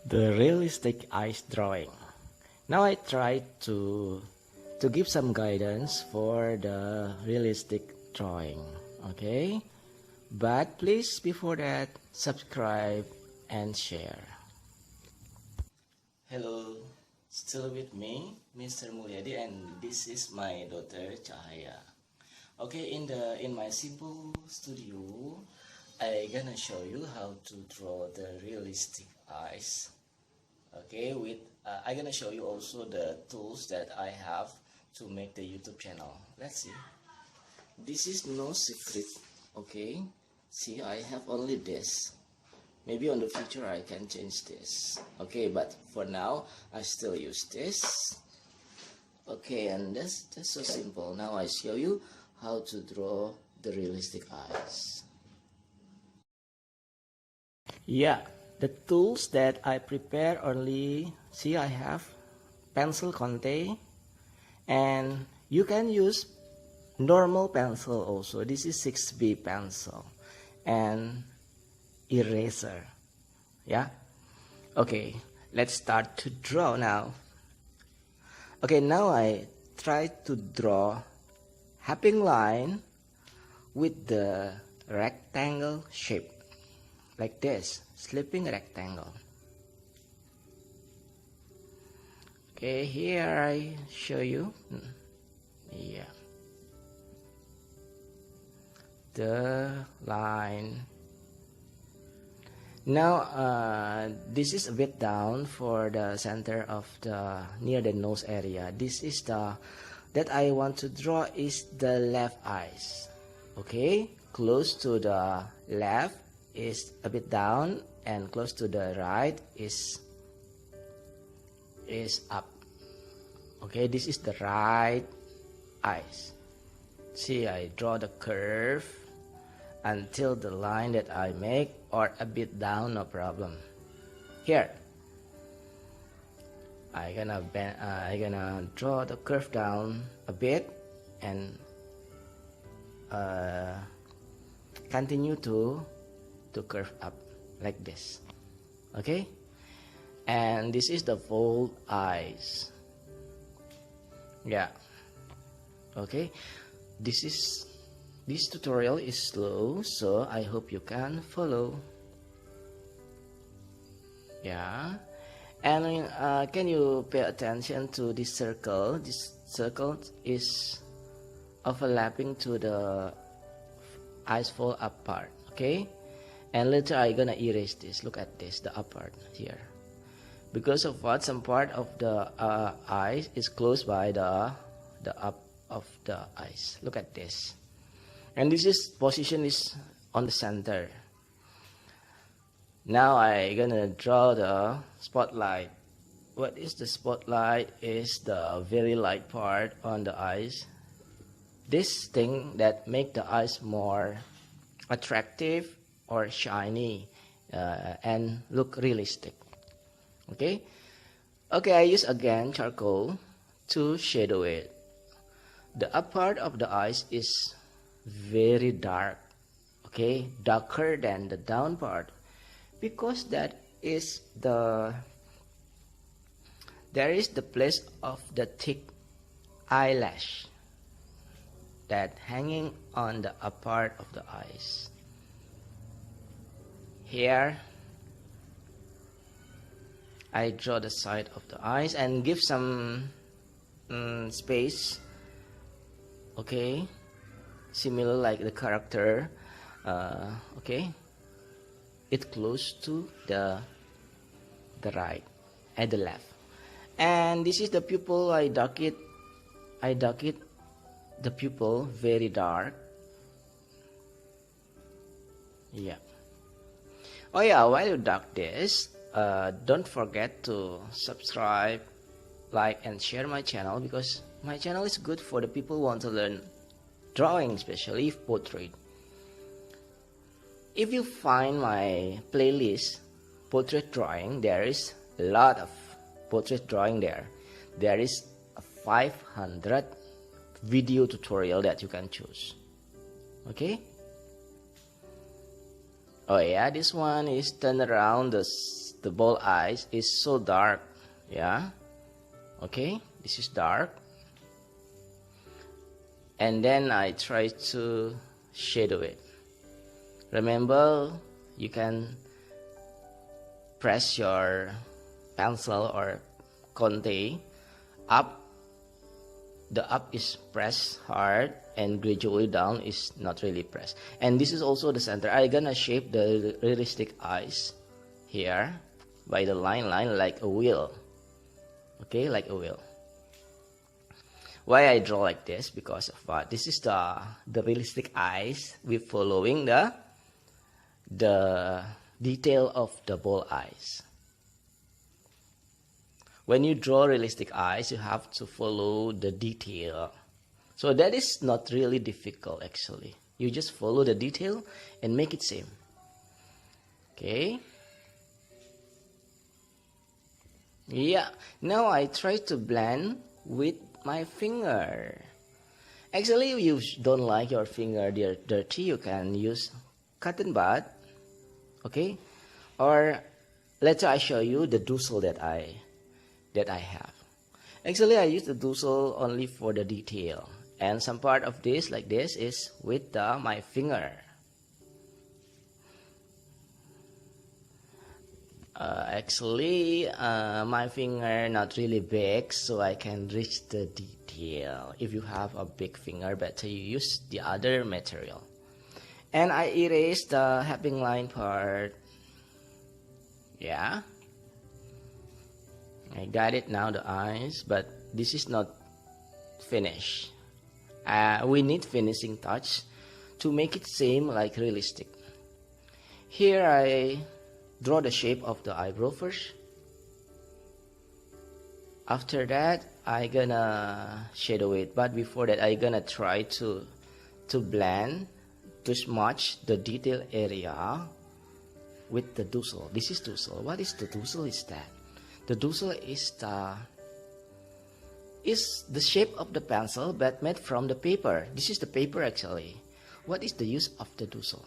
the realistic eyes drawing. Now I try to give some guidance for the realistic drawing, okay? But please, before that, subscribe and share. Hello, still with me, Mr. Mulyadi, and this is my daughter Cahaya. Okay, in my simple studio, I gonna show you how to draw the realistic eyes. Okay, with I gonna show you also the tools that I have to make the YouTube channel. Let's see. This is no secret. Okay, see, I have only this. Maybe on the future I can change this. Okay, but for now I still use this. Okay, and that's so simple. Now I show you how to draw the realistic eyes. Yeah, the tools that I prepare only, see, I have pencil conte, and you can use normal pencil also. This is 6B pencil and eraser. Yeah, okay, let's start to draw now. Okay, now I try to draw hopping line with the rectangle shape, like this, slipping rectangle. Okay, here I show you. Yeah, the line. Now this is a bit down for the center of the near the nose area. This is the that I want to draw is the left eyes. Okay, close to the left is a bit down, and close to the right is up. Okay, this is the right eyes. See, I draw the curve until the line that I make, or a bit down, no problem. Here I gonna draw the curve down a bit and continue to curve up like this. Okay, and this is the fold eyes. Yeah, okay, this tutorial is slow, so I hope you can follow. Yeah, and can you pay attention to this circle? This circle is overlapping to the eyes fold up part. Okay, and later I gonna erase this. Look at this, the up part here. Because of what? Some part of the eyes is closed by the up of the eyes. Look at this. And this is position is on the center. Now I gonna draw the spotlight. What is the spotlight? Is the very light part on the eyes. This thing that make the eyes more attractive or shiny and look realistic. Okay, I use again charcoal to shadow it. The up part of the eyes is very dark, okay, darker than the down part, because there is the place of the thick eyelash that hanging on the up part of the eyes. Here I draw the side of the eyes and give some space, okay, similar like the character. Okay, it close to the right and the left. And this is the pupil. I dark it the pupil very dark. Yeah. Oh yeah, while you dark this, don't forget to subscribe, like and share my channel, because my channel is good for the people who want to learn drawing, especially portrait. If you find my playlist portrait drawing, there is a lot of portrait drawing there. There is a 500 video tutorial that you can choose. Okay. Oh yeah, this one is turn around the the ball eyes is so dark. Yeah, okay, this is dark, and then I try to shadow it. Remember, you can press your pencil or conte up. The up is pressed hard and gradually down is not really pressed. And this is also the center. I'm gonna shape the realistic eyes here by the line like a wheel. Okay, like a wheel. Why I draw like this? Because of what? This is the realistic eyes. We're following the detail of the ball eyes. When you draw realistic eyes, you have to follow the detail. So that is not really difficult actually. You just follow the detail and make it same. Okay. Yeah, now I try to blend with my finger. Actually, if you don't like your finger dirty, you can use cotton bud. Okay. Or later I show you the doodle that I have. Actually, I use the doodle only for the detail, and some part of this like this is with my finger. Actually, my finger not really big, so I can reach the detail. If you have a big finger, better you use the other material. And I erase the helping line part. Yeah, I got it now, the eyes, but this is not finished. We need finishing touch to make it same like realistic. Here I draw the shape of the eyebrow first. After that, I gonna shadow it, but before that I gonna try to blend, to smudge the detail area with the doodle. This is doodle. What is the doodle? Is that the doodle is the shape of the pencil but made from the paper. This is the paper actually. What is the use of the doodle?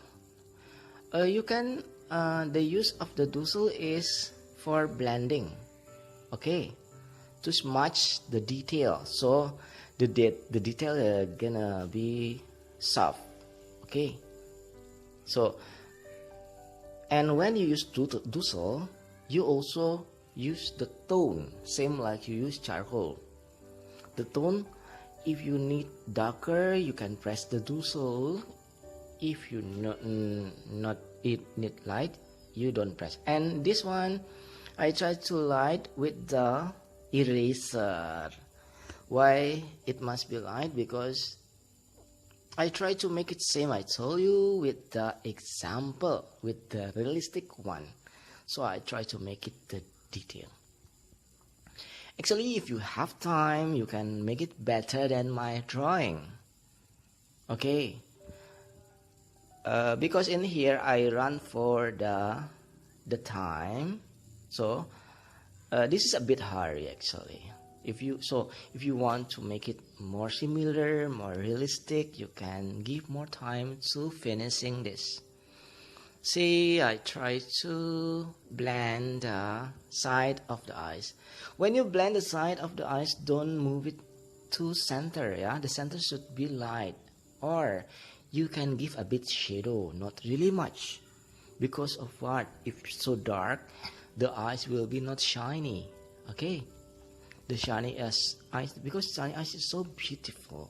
The use of the doodle is for blending. Okay, to smudge the detail, so the detail gonna be soft. Okay, so and when you use doodle, you also use the tone, same like you use charcoal. The tone, if you need darker, you can press the doodle. If you need light, you don't press. And this one, I try to light with the eraser. Why it must be light? Because I try to make it same. I told you with the example, with the realistic one. So I try to make it the detail. Actually, if you have time, you can make it better than my drawing. Okay. Because in here I run for the time, so this is a bit hard actually. If you want to make it more similar, more realistic, you can give more time to finishing this. See, I try to blend the side of the eyes. When you blend the side of the eyes, don't move it to center. Yeah, the center should be light, or you can give a bit shadow, not really much. Because of what? If it's so dark, the eyes will be not shiny. Okay, the shiny eyes, because shiny eyes is so beautiful.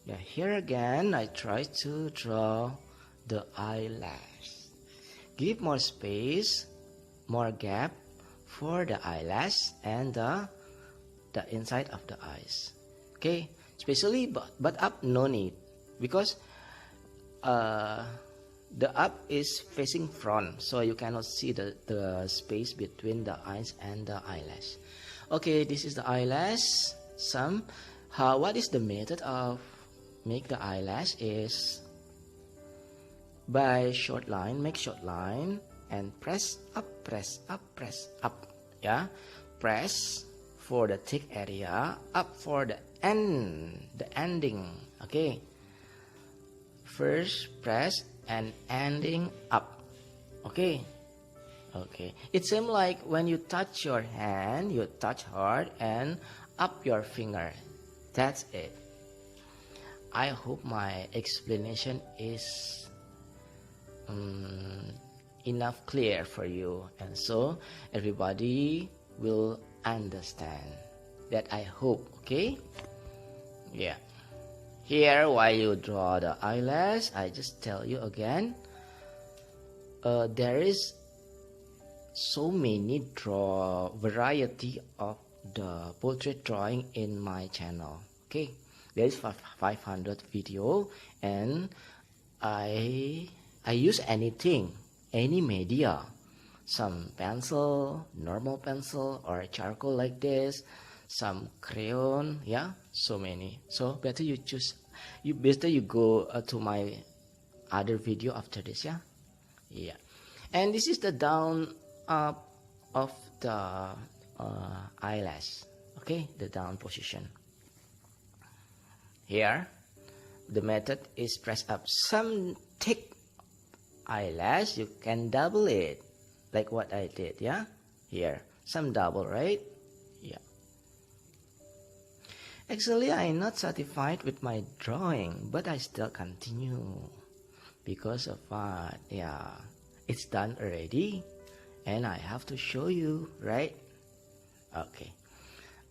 Yeah, here again I try to draw the eyelash. Give more space, more gap for the eyelash and the inside of the eyes. Okay, especially but up no need, because the up is facing front, so you cannot see the space between the eyes and the eyelash. Okay, this is the eyelash. What is the method of make the eyelash is by short line. Make short line and press up, press up, press up. Yeah, press for the thick area, up for the ending. Okay, first press and ending up. Okay, Okay, it seems like when you touch your hand, you touch hard and up your finger. That's it. I hope my explanation is enough clear for you, and so everybody will understand that, I hope. Okay, yeah. Here, while you draw the eyelash, I just tell you again, there is so many variety of the portrait drawing in my channel. Okay, there is 500 video, and I use anything, any media, some pencil, normal pencil or charcoal like this, some crayon, yeah, so many. So better you choose, better you go to my other video after this, yeah. And this is the down up of the eyelash. Okay, the down position. Here the method is press up. Some thick eyelash, you can double it like what I did, yeah. Here some double, right? Yeah. Actually, I'm not satisfied with my drawing, but I still continue because of what? Yeah, it's done already and I have to show you, right? Okay,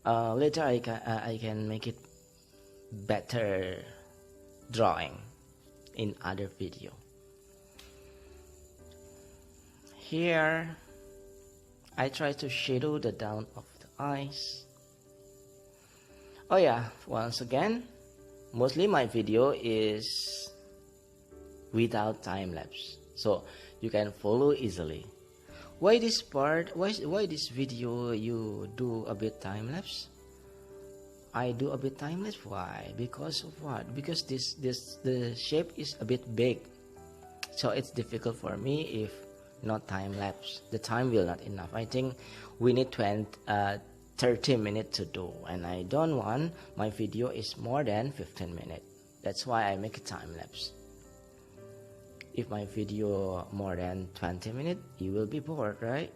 later I can make it better drawing in other video. Here I try to shadow the down of the eyes. Oh yeah, once again, mostly my video is without time lapse, so you can follow easily. Why this part? Why this video you do a bit time lapse? I do a bit time lapse. Why? Because of what? Because the shape is a bit big, so it's difficult for me if not time lapse. The time will not enough. I think we need 30 minutes to do, and I don't want my video is more than 15 minutes. That's why I make a time lapse. If my video more than 20 minutes, you will be bored, right?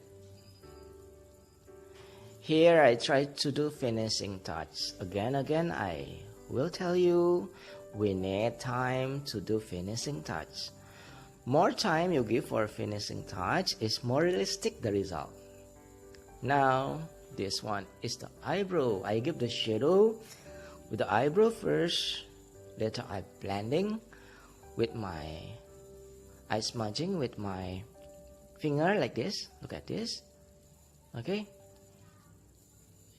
Here I try to do finishing touch. Again, I will tell you, we need time to do finishing touch. More time you give for finishing touch is more realistic the result. Now, this one is the eyebrow. I give the shadow with the eyebrow first. Later I blending with my eye smudging with my finger like this. Look at this. Okay.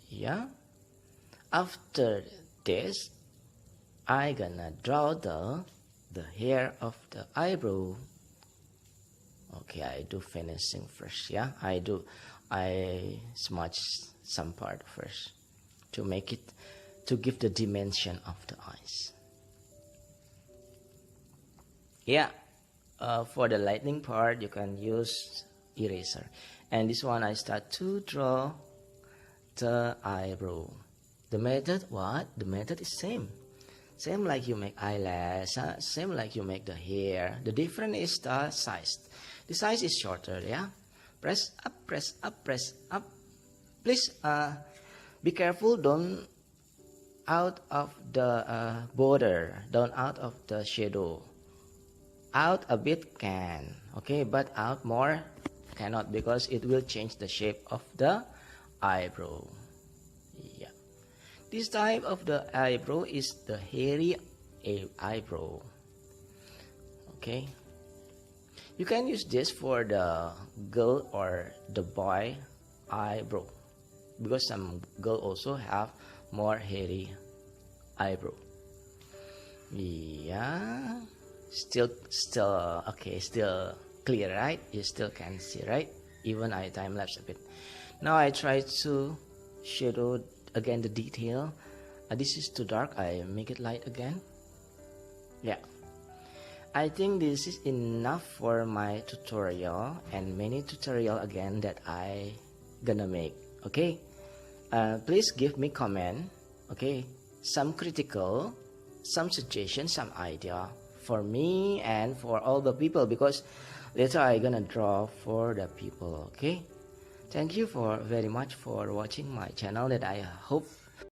Yeah. After this, I gonna draw the hair of the eyebrow. Okay, I do finishing first. Yeah, I smudge some part first to make it, to give the dimension of the eyes. Yeah, for the lightning part you can use eraser, and this one I start to draw the eyebrow. The method, what? The method is same like you make eyelash, same like you make the hair. The difference is the size. The size is shorter, yeah. Press up, press up, press up. Please be careful, don't out of the border, don't out of the shadow. Out a bit can, okay, but out more cannot, because it will change the shape of the eyebrow. Yeah, this type of the eyebrow is the hairy eyebrow. Okay, you can use this for the girl or the boy eyebrow, because some girl also have more hairy eyebrow. Yeah, still okay, still clear, right? You still can see, right? Even I time lapse a bit. Now I try to shadow again the detail. This is too dark, I make it light again. Yeah, I think this is enough for my tutorial, and many tutorial again that I gonna make. Okay, please give me comment. Okay, some critical, some suggestion, some idea for me and for all the people, because later I gonna draw for the people. Okay, thank you for very much for watching my channel, that I hope